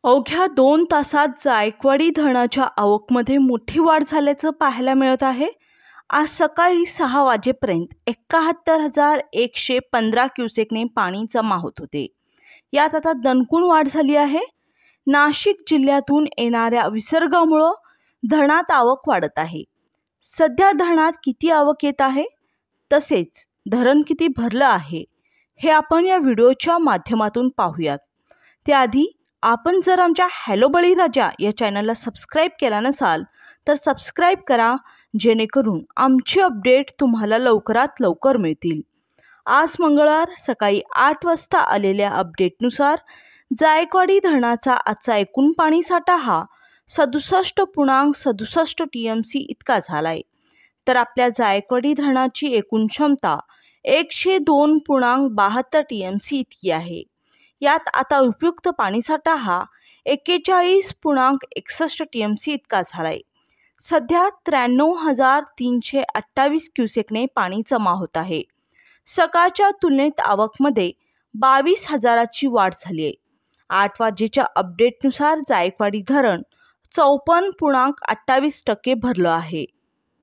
अवघ्या 2 तासात जायकवाडी धरणाच्या आवकमध्ये मोठी वाढ झाल्याचं पाहायला मिळत आहे। आज सकाळी 6 वाजेपर्यंत 71,115 क्युसेकने पाणी जमा होत होते। यात आता दणकून वाढ झाली आहे। नाशिक जिल्ह्यातून येणाऱ्या विसर्गामुळे धरणात आवक वाढत आहे। सध्या धरणात किती आवक येत आहे, तसेच धरण किती भरलं आहे, हे आपण या व्हिडिओच्या माध्यमातून पाहूयात। त्याआधी आपण जर आमच्या हॅलो बळीराजा या चॅनलला सबस्क्राइब केला नसाल तर सबस्क्राइब करा, जेणेकरून आमचे अपडेट तुम्हाला लवकरात लवकर मिळतील। आज मंगळवार सकाळी 8 वाजता आलेल्या अपडेटनुसार जायकवाडी धरणाचा आजचा एकूण पाणीसाठा हा 67.67 TMC इतका झालाय। तर आपल्या जायकवाडी धरणाची एकूण क्षमता 102.72 TMC इतकी आहे। यात आता उपयुक्त पाणीसाठा हा 41.61 TMC इतका झालाय। सध्या 93,328 क्युसेकने पाणी जमा होत आहे। सकाळच्या तुलनेत आवकमध्ये 22,000ची वाढ झाली आहे। 8 वाजेच्या अपडेटनुसार जायकवाडी धरण 54.28% भरलं आहे।